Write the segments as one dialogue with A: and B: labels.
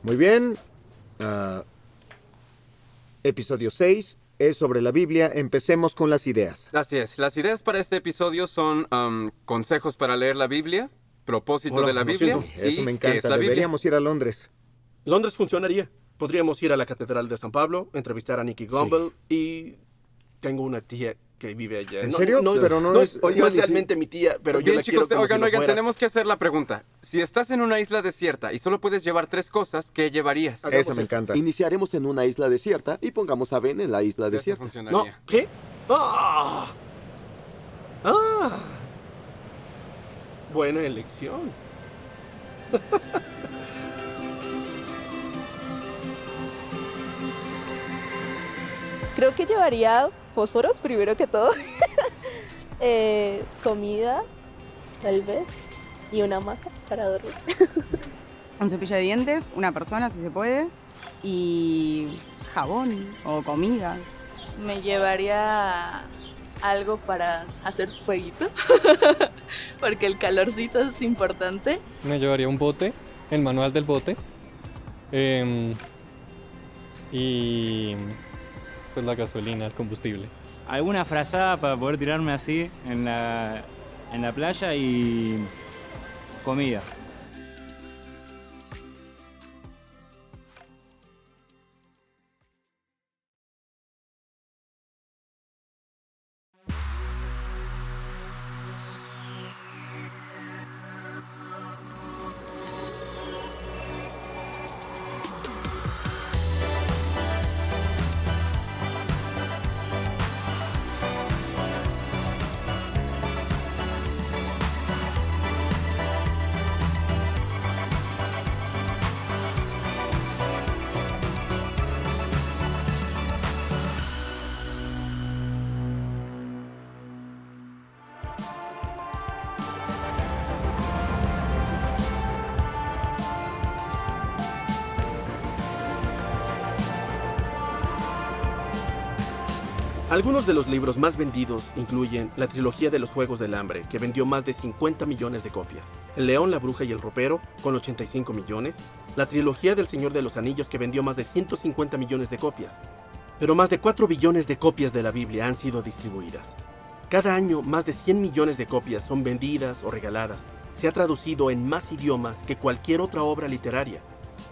A: Muy bien. Ah, episodio 6 es sobre la Biblia. Empecemos con las ideas.
B: Así es. Las ideas para este episodio son consejos para leer la Biblia, propósito
C: Hola,
B: de la
C: lo
B: Biblia
C: siento.
A: Eso
B: y
A: me
B: qué es
A: encanta.
B: la Biblia.
A: Deberíamos ir a Londres.
C: Londres funcionaría. Podríamos ir a la Catedral de San Pablo, entrevistar a Nicky Gumbel y tengo una tía que vive allá.
A: ¿En serio? Pero no es-
C: no
A: oigan,
C: es
A: y si-
C: realmente mi tía, pero yo
B: Bien,
C: la
B: chicos,
C: quiero como
B: oigan,
C: si lo fuera.
B: tenemos que hacer la pregunta. Si estás en una isla desierta y solo puedes llevar 3 cosas, ¿qué llevarías?
C: Hagamos
A: Eso me
C: eso.
A: encanta.
D: Iniciaremos en una isla desierta y pongamos a Ben en la isla
B: Eso
D: desierta.
C: No,
B: funcionaría.
C: ¿qué? ¡Ah! ¡Ah! Buena elección.
E: Creo que llevaría fósforos primero que todo. Comida, tal vez. Y una hamaca para dormir.
F: Un cepillo de dientes, una persona si se puede, y jabón o comida.
G: Me llevaría algo para hacer fueguito, porque el calorcito es importante.
H: Me llevaría un bote, el manual del bote, y pues la gasolina, el combustible.
I: Alguna frazada para poder tirarme así en la playa y comida.
C: Algunos de los libros más vendidos incluyen la trilogía de los Juegos del Hambre, que vendió más de 50 millones de copias, El León, la Bruja y el Ropero, con 85 millones, la trilogía del Señor de los Anillos, que vendió más de 150 millones de copias. Pero más de 4 billones de copias de la Biblia han sido distribuidas. Cada año, más de 100 millones de copias son vendidas o regaladas. Se ha traducido en más idiomas que cualquier otra obra literaria.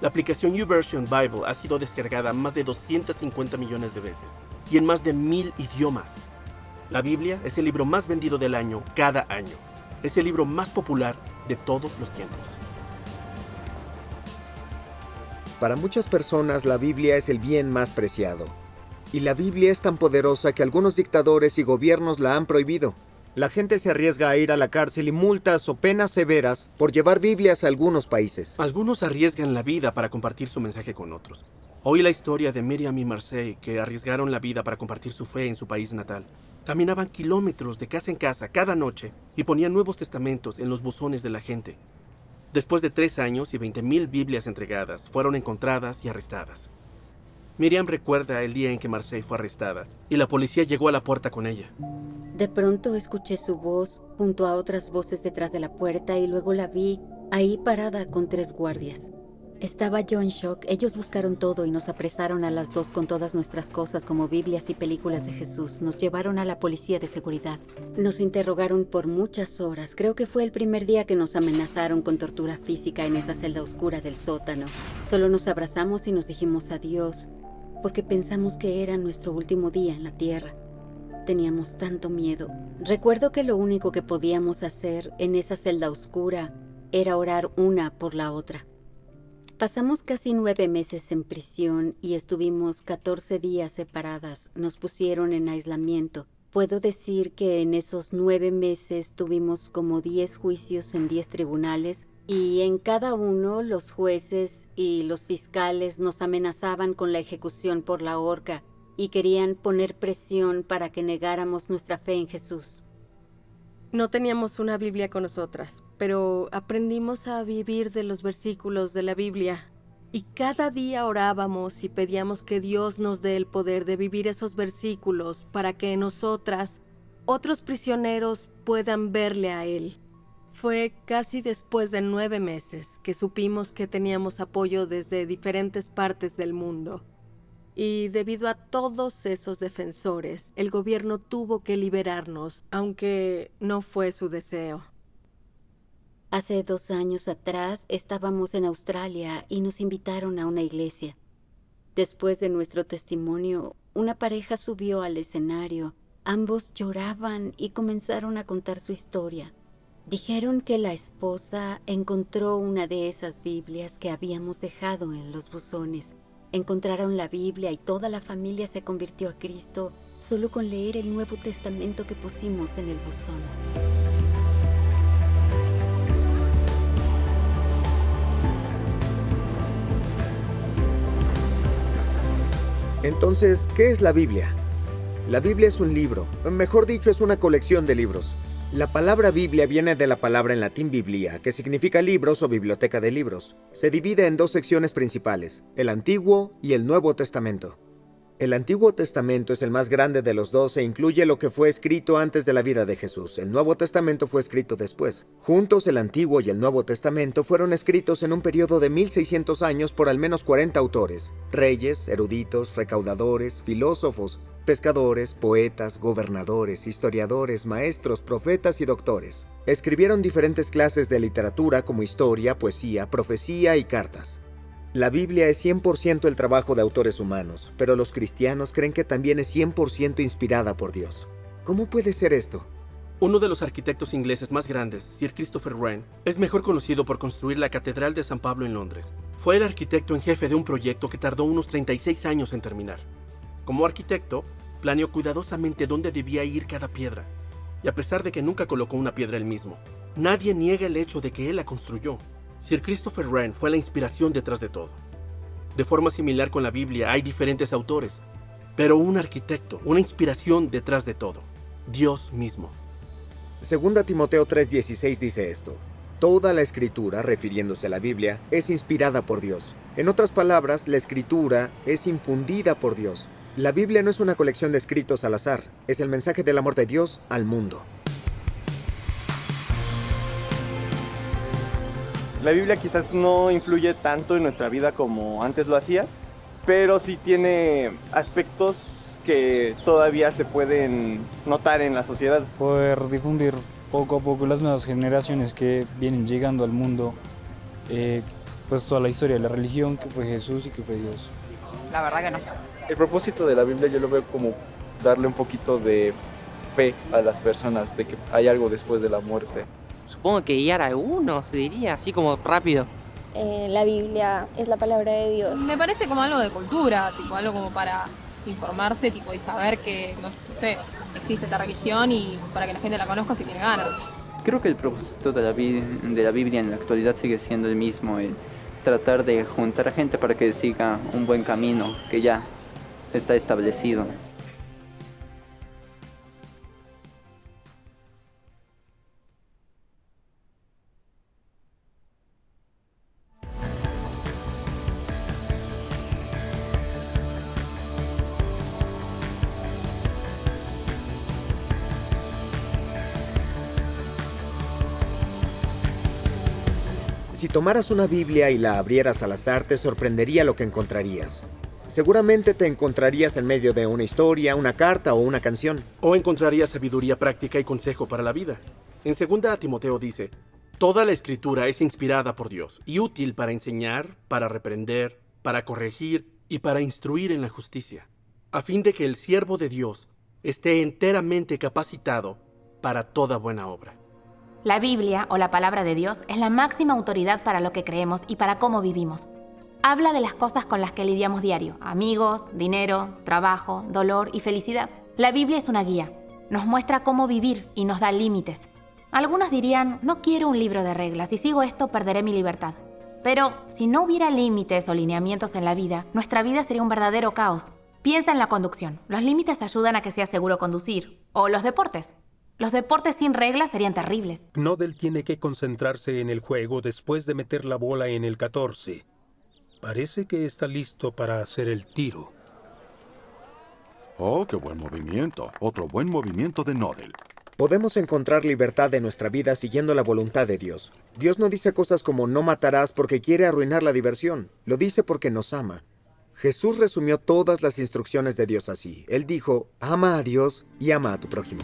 C: La aplicación YouVersion Bible ha sido descargada más de 250 millones de veces y en más de 1000 idiomas. La Biblia es el libro más vendido del año cada año. Es el libro más popular de todos los tiempos.
A: Para muchas personas, la Biblia es el bien más preciado. Y la Biblia es tan poderosa que algunos dictadores y gobiernos la han prohibido. La gente se arriesga a ir a la cárcel y multas o penas severas por llevar Biblias a algunos países.
C: Algunos arriesgan la vida para compartir su mensaje con otros. Oí la historia de Miriam y Marseille, que arriesgaron la vida para compartir su fe en su país natal. Caminaban kilómetros de casa en casa cada noche y ponían nuevos testamentos en los buzones de la gente. Después de 3 años y 20,000 Biblias entregadas, fueron encontradas y arrestadas. Miriam recuerda el día en que Marseille fue arrestada y la policía llegó a la puerta con ella.
J: De pronto escuché su voz junto a otras voces detrás de la puerta y luego la vi ahí parada con 3 guardias. Estaba yo en shock. Ellos buscaron todo y nos apresaron a las 2 con todas nuestras cosas como Biblias y películas de Jesús. Nos llevaron a la policía de seguridad. Nos interrogaron por muchas horas. Creo que fue el primer día que nos amenazaron con tortura física en esa celda oscura del sótano. Solo nos abrazamos y nos dijimos adiós, porque pensamos que era nuestro último día en la tierra. Teníamos tanto miedo. Recuerdo que lo único que podíamos hacer en esa celda oscura era orar una por la otra. Pasamos casi 9 meses en prisión y estuvimos 14 días separadas. Nos pusieron en aislamiento. Puedo decir que en esos 9 meses tuvimos como 10 juicios en 10 tribunales y en cada uno los jueces y los fiscales nos amenazaban con la ejecución por la horca y querían poner presión para que negáramos nuestra fe en Jesús.
K: No teníamos una Biblia con nosotras, pero aprendimos a vivir de los versículos de la Biblia. Y cada día orábamos y pedíamos que Dios nos dé el poder de vivir esos versículos para que nosotras, otros prisioneros, puedan verle a Él. Fue casi después de 9 meses que supimos que teníamos apoyo desde diferentes partes del mundo. Y debido a todos esos defensores, el gobierno tuvo que liberarnos, aunque no fue su deseo.
J: Hace 2 años atrás estábamos en Australia y nos invitaron a una iglesia. Después de nuestro testimonio, una pareja subió al escenario. Ambos lloraban y comenzaron a contar su historia. Dijeron que la esposa encontró una de esas Biblias que habíamos dejado en los buzones. Encontraron la Biblia y toda la familia se convirtió a Cristo solo con leer el Nuevo Testamento que pusimos en el buzón.
A: Entonces, ¿qué es la Biblia? La Biblia es un libro, mejor dicho, es una colección de libros. La palabra Biblia viene de la palabra en latín biblia, que significa libros o biblioteca de libros. Se divide en 2 secciones principales, el Antiguo y el Nuevo Testamento. El Antiguo Testamento es el más grande de los 2 e incluye lo que fue escrito antes de la vida de Jesús. El Nuevo Testamento fue escrito después. Juntos, el Antiguo y el Nuevo Testamento fueron escritos en un periodo de 1600 años por al menos 40 autores, reyes, eruditos, recaudadores, filósofos, pescadores, poetas, gobernadores, historiadores, maestros, profetas y doctores. Escribieron diferentes clases de literatura como historia, poesía, profecía y cartas. La Biblia es 100% el trabajo de autores humanos, pero los cristianos creen que también es 100% inspirada por Dios. ¿Cómo puede ser esto?
C: Uno de los arquitectos ingleses más grandes, Sir Christopher Wren, es mejor conocido por construir la Catedral de San Pablo en Londres. Fue el arquitecto en jefe de un proyecto que tardó unos 36 años en terminar. Como arquitecto, planeó cuidadosamente dónde debía ir cada piedra. Y a pesar de que nunca colocó una piedra él mismo, nadie niega el hecho de que él la construyó. Sir Christopher Wren fue la inspiración detrás de todo. De forma similar con la Biblia, hay diferentes autores, pero un arquitecto, una inspiración detrás de todo, Dios mismo.
A: 2 Timoteo 3:16 dice esto: toda la escritura, refiriéndose a la Biblia, es inspirada por Dios. En otras palabras, la escritura es infundida por Dios. La Biblia no es una colección de escritos al azar, es el mensaje del amor de Dios al mundo.
L: La Biblia quizás no influye tanto en nuestra vida como antes lo hacía, pero sí tiene aspectos que todavía se pueden notar en la sociedad.
M: Poder difundir poco a poco las nuevas generaciones que vienen llegando al mundo, pues toda la historia de la religión, que fue Jesús y que fue Dios.
F: La verdad que no sé.
L: El propósito de la Biblia yo lo veo como darle un poquito de fe a las personas, de que hay algo después de la muerte.
N: Supongo que guiar a algunos, diría, así como rápido.
O: La Biblia es la palabra de Dios.
P: Me parece como algo de cultura, tipo algo como para informarse tipo, y saber que, no sé, existe esta religión y para que la gente la conozca si tiene ganas.
Q: Creo que el propósito de la Biblia en la actualidad sigue siendo el mismo, el tratar de juntar a gente para que siga un buen camino que ya está establecido.
A: Si tomaras una Biblia y la abrieras al azar, te sorprendería lo que encontrarías. Seguramente te encontrarías en medio de una historia, una carta o una canción.
C: O encontrarías sabiduría práctica y consejo para la vida. En 2 Timoteo dice: toda la escritura es inspirada por Dios y útil para enseñar, para reprender, para corregir y para instruir en la justicia, a fin de que el siervo de Dios esté enteramente capacitado para toda buena obra.
R: La Biblia, o la palabra de Dios, es la máxima autoridad para lo que creemos y para cómo vivimos. Habla de las cosas con las que lidiamos diario: amigos, dinero, trabajo, dolor y felicidad. La Biblia es una guía. Nos muestra cómo vivir y nos da límites. Algunos dirían: no quiero un libro de reglas, si sigo esto perderé mi libertad. Pero si no hubiera límites o lineamientos en la vida, nuestra vida sería un verdadero caos. Piensa en la conducción. Los límites ayudan a que sea seguro conducir. O los deportes. Los deportes sin reglas serían terribles.
S: Knodel tiene que concentrarse en el juego después de meter la bola en el 14. Parece que está listo para hacer el tiro.
T: Oh, qué buen movimiento. Otro buen movimiento de Knodel.
A: Podemos encontrar libertad en nuestra vida siguiendo la voluntad de Dios. Dios no dice cosas como no matarás porque quiere arruinar la diversión. Lo dice porque nos ama. Jesús resumió todas las instrucciones de Dios así. Él dijo, ama a Dios y ama a tu prójimo.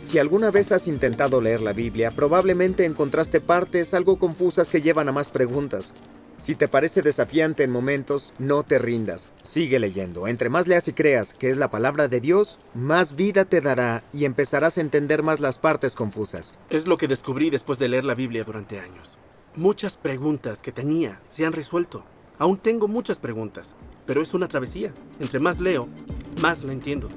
A: Si alguna vez has intentado leer la Biblia, probablemente encontraste partes algo confusas que llevan a más preguntas. Si te parece desafiante en momentos, no te rindas. Sigue leyendo. Entre más leas y creas que es la palabra de Dios, más vida te dará y empezarás a entender más las partes confusas.
C: Es lo que descubrí después de leer la Biblia durante años. Muchas preguntas que tenía se han resuelto. Aún tengo muchas preguntas, pero es una travesía. Entre más leo, más la entiendo.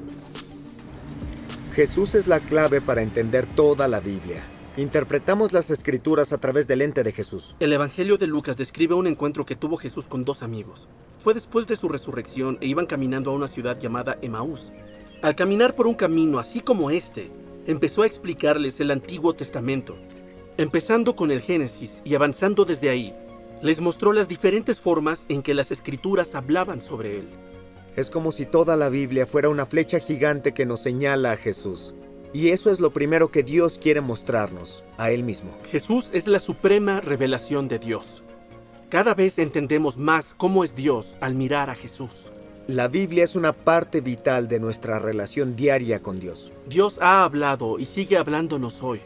A: Jesús es la clave para entender toda la Biblia. Interpretamos las escrituras a través del lente de Jesús.
C: El Evangelio de Lucas describe un encuentro que tuvo Jesús con dos amigos. Fue después de su resurrección e iban caminando a una ciudad llamada Emaús. Al caminar por un camino así como este, empezó a explicarles el Antiguo Testamento. Empezando con el Génesis y avanzando desde ahí, les mostró las diferentes formas en que las escrituras hablaban sobre él.
A: Es como si toda la Biblia fuera una flecha gigante que nos señala a Jesús. Y eso es lo primero que Dios quiere mostrarnos, a Él mismo.
C: Jesús es la suprema revelación de Dios. Cada vez entendemos más cómo es Dios al mirar a Jesús.
A: La Biblia es una parte vital de nuestra relación diaria con Dios.
C: Dios ha hablado y sigue hablándonos hoy.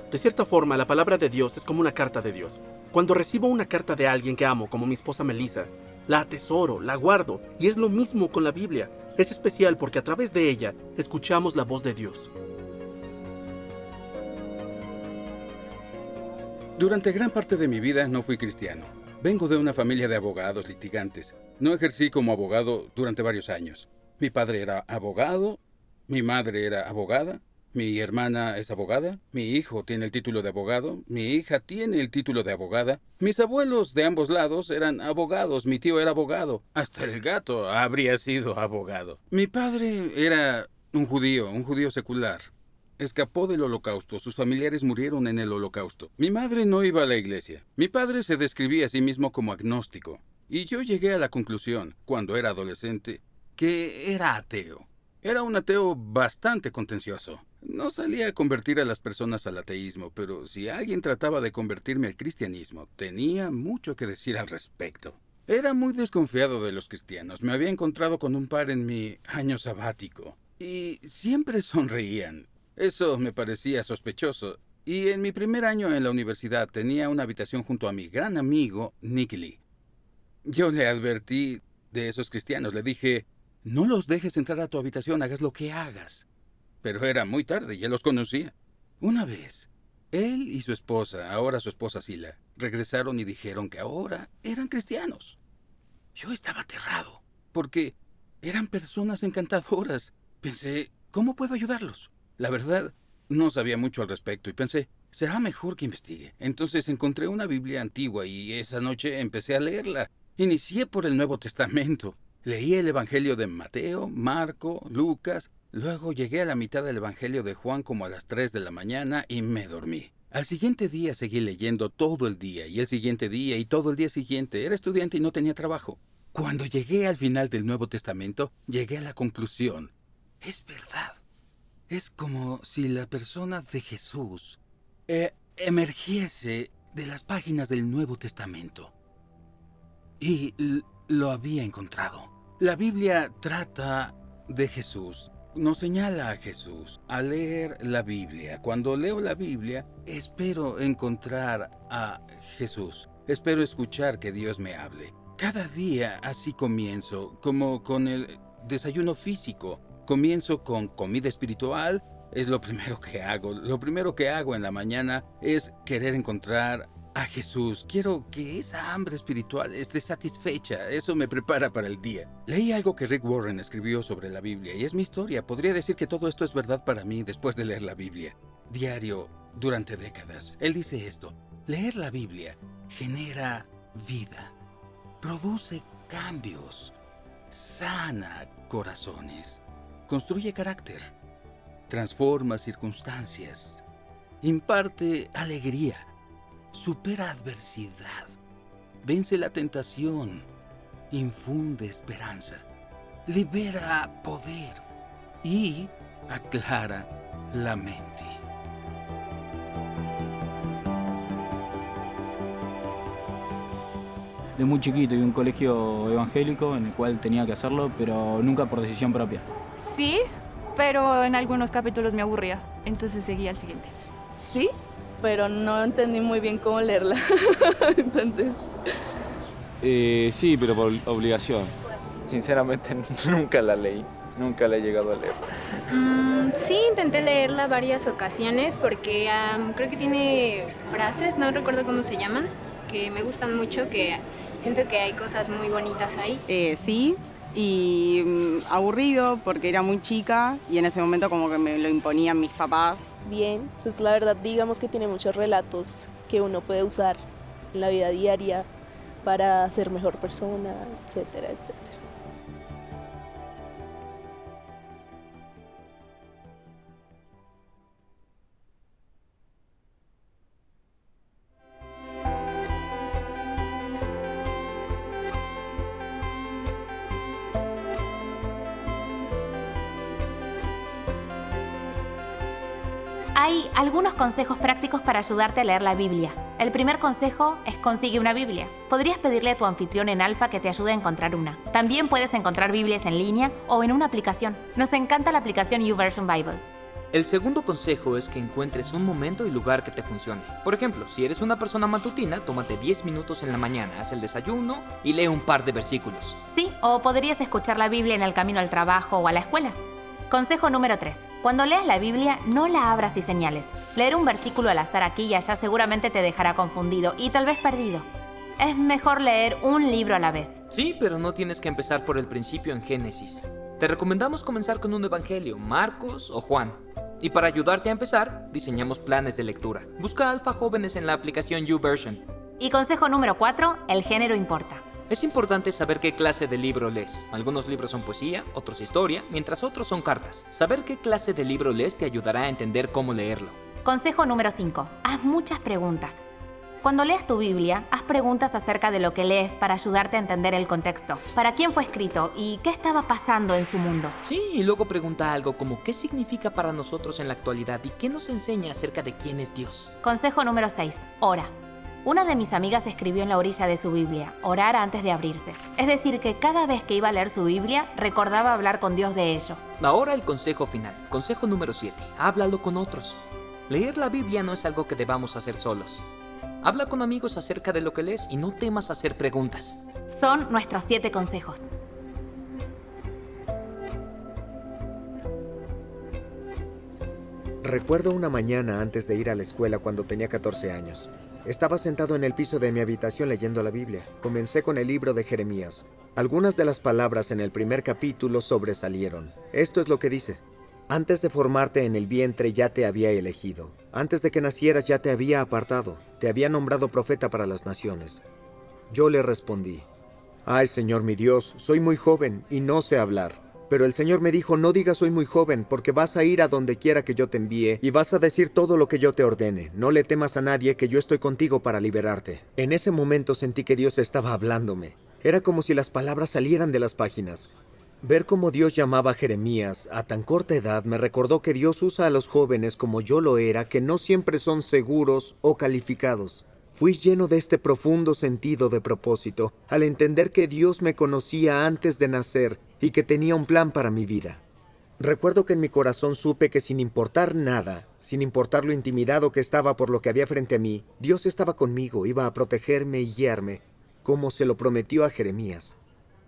C: De cierta forma, la palabra de Dios es como una carta de Dios. Cuando recibo una carta de alguien que amo, como mi esposa Melissa, la atesoro, la guardo, y es lo mismo con la Biblia. Es especial porque a través de ella escuchamos la voz de Dios.
T: Durante gran parte de mi vida no fui cristiano. Vengo de una familia de abogados litigantes. No ejercí como abogado durante varios años. Mi padre era abogado, mi madre era abogada, mi hermana es abogada, mi hijo tiene el título de abogado, mi hija tiene el título de abogada, mis abuelos de ambos lados eran abogados, mi tío era abogado, hasta el gato habría sido abogado. Mi padre era un judío secular. Escapó del holocausto. Sus familiares murieron en el holocausto. Mi madre no iba a la iglesia. Mi padre se describía a sí mismo como agnóstico. Y yo llegué a la conclusión, cuando era adolescente, que era ateo. Era un ateo bastante contencioso. No salía a convertir a las personas al ateísmo, pero si alguien trataba de convertirme al cristianismo, tenía mucho que decir al respecto. Era muy desconfiado de los cristianos. Me había encontrado con un par en mi año sabático. Y siempre sonreían. Eso me parecía sospechoso. Y en mi primer año en la universidad tenía una habitación junto a mi gran amigo Nick Lee. Yo le advertí de esos cristianos. Le dije, no los dejes entrar a tu habitación, hagas lo que hagas. Pero era muy tarde y él los conocía. Una vez, él y su esposa, ahora su esposa Sila, regresaron y dijeron que ahora eran cristianos. Yo estaba aterrado, porque eran personas encantadoras. Pensé, ¿cómo puedo ayudarlos? La verdad, no sabía mucho al respecto y pensé, será mejor que investigue. Entonces encontré una Biblia antigua y esa noche empecé a leerla. Inicié por el Nuevo Testamento. Leí el Evangelio de Mateo, Marco, Lucas. Luego llegué a la mitad del Evangelio de Juan como a las 3 de la mañana y me dormí. Al siguiente día seguí leyendo todo el día y el siguiente día y todo el día siguiente. Era estudiante y no tenía trabajo. Cuando llegué al final del Nuevo Testamento, llegué a la conclusión. Es verdad. Es como si la persona de Jesús emergiese de las páginas del Nuevo Testamento. Y lo había encontrado. La Biblia trata de Jesús. Nos señala a Jesús. Al leer la Biblia, cuando leo la Biblia, espero encontrar a Jesús. Espero escuchar que Dios me hable. Cada día así comienzo, como con el desayuno físico. Comienzo con comida espiritual, es lo primero que hago. Lo primero que hago en la mañana es querer encontrar a Jesús. Quiero que esa hambre espiritual esté satisfecha. Eso me prepara para el día. Leí algo que Rick Warren escribió sobre la Biblia y es mi historia. Podría decir que todo esto es verdad para mí después de leer la Biblia. Diario, durante décadas. Él dice esto. Leer la Biblia genera vida. Produce cambios. Sana corazones. Construye carácter, transforma circunstancias, imparte alegría, supera adversidad, vence la tentación, infunde esperanza, libera poder y aclara Lamenti.
I: De muy chiquito iba a un colegio evangélico en el cual tenía que hacerlo, pero nunca por decisión propia.
F: Sí, pero en algunos capítulos me aburría, entonces seguía al siguiente.
G: Sí, pero no entendí muy bien cómo leerla. Entonces...
U: Sí, pero por obligación.
V: Sinceramente nunca la leí, nunca la he llegado a leer.
W: Sí, intenté leerla varias ocasiones porque creo que tiene frases, no recuerdo cómo se llaman, que me gustan mucho, que siento que hay cosas muy bonitas ahí.
F: Sí, y aburrido porque era muy chica y en ese momento como que me lo imponían mis papás.
E: Bien, pues la verdad digamos que tiene muchos relatos que uno puede usar en la vida diaria para ser mejor persona, etcétera, etcétera.
R: Hay algunos consejos prácticos para ayudarte a leer la Biblia. El primer consejo es consigue una Biblia. Podrías pedirle a tu anfitrión en Alfa que te ayude a encontrar una. También puedes encontrar Biblias en línea o en una aplicación. Nos encanta la aplicación YouVersion Bible.
X: El segundo consejo es que encuentres un momento y lugar que te funcione. Por ejemplo, si eres una persona matutina, tómate 10 minutos en la mañana, haz el desayuno y lee un par de versículos.
R: Sí, o podrías escuchar la Biblia en el camino al trabajo o a la escuela. Consejo número 3. Cuando leas la Biblia, no la abras y señales. Leer un versículo al azar aquí y allá seguramente te dejará confundido y tal vez perdido. Es mejor leer un libro a la vez.
X: Sí, pero no tienes que empezar por el principio en Génesis. Te recomendamos comenzar con un evangelio, Marcos o Juan. Y para ayudarte a empezar, diseñamos planes de lectura. Busca Alfa Jóvenes en la aplicación YouVersion.
R: Y consejo número 4, el género importa.
X: Es importante saber qué clase de libro lees. Algunos libros son poesía, otros historia, mientras otros son cartas. Saber qué clase de libro lees te ayudará a entender cómo leerlo.
R: Consejo número 5. Haz muchas preguntas. Cuando leas tu Biblia, haz preguntas acerca de lo que lees para ayudarte a entender el contexto. ¿Para quién fue escrito y qué estaba pasando en su mundo?
X: Sí, y luego pregunta algo como ¿qué significa para nosotros en la actualidad y qué nos enseña acerca de quién es Dios?
R: Consejo número 6. Ora. Una de mis amigas escribió en la orilla de su Biblia, orar antes de abrirse. Es decir, que cada vez que iba a leer su Biblia, recordaba hablar con Dios de ello.
X: Ahora el consejo final. Consejo número 7. Háblalo con otros. Leer la Biblia no es algo que debamos hacer solos. Habla con amigos acerca de lo que lees y no temas hacer preguntas.
R: Son nuestros 7 consejos.
A: Recuerdo una mañana antes de ir a la escuela cuando tenía 14 años. Estaba sentado en el piso de mi habitación leyendo la Biblia. Comencé con el libro de Jeremías. Algunas de las palabras en el primer capítulo sobresalieron. Esto es lo que dice. Antes de formarte en el vientre ya te había elegido. Antes de que nacieras ya te había apartado. Te había nombrado profeta para las naciones. Yo le respondí: Ay, Señor mi Dios, soy muy joven y no sé hablar. Pero el Señor me dijo: no digas soy muy joven, porque vas a ir a donde quiera que yo te envíe y vas a decir todo lo que yo te ordene. No le temas a nadie, que yo estoy contigo para liberarte. En ese momento sentí que Dios estaba hablándome. Era como si las palabras salieran de las páginas. Ver cómo Dios llamaba a Jeremías a tan corta edad me recordó que Dios usa a los jóvenes como yo lo era, que no siempre son seguros o calificados. Fui lleno de este profundo sentido de propósito al entender que Dios me conocía antes de nacer y que tenía un plan para mi vida. Recuerdo que en mi corazón supe que sin importar nada, sin importar lo intimidado que estaba por lo que había frente a mí, Dios estaba conmigo, iba a protegerme y guiarme, como se lo prometió a Jeremías.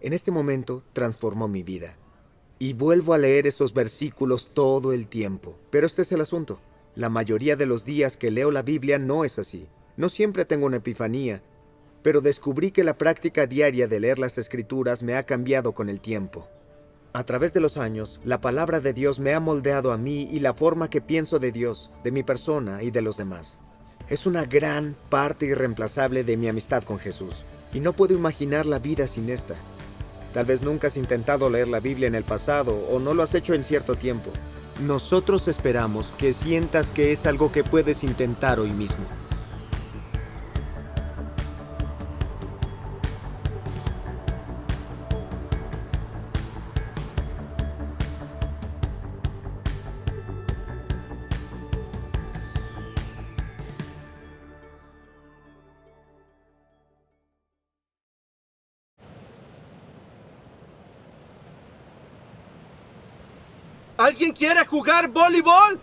A: En este momento transformó mi vida. Y vuelvo a leer esos versículos todo el tiempo. Pero este es el asunto. La mayoría de los días que leo la Biblia no es así. No siempre tengo una epifanía, pero descubrí que la práctica diaria de leer las Escrituras me ha cambiado con el tiempo. A través de los años, la palabra de Dios me ha moldeado a mí y la forma que pienso de Dios, de mi persona y de los demás. Es una gran parte irreemplazable de mi amistad con Jesús, y no puedo imaginar la vida sin esta. Tal vez nunca has intentado leer la Biblia en el pasado o no lo has hecho en cierto tiempo. Nosotros esperamos que sientas que es algo que puedes intentar hoy mismo.
C: ¿Alguien quiere jugar voleibol?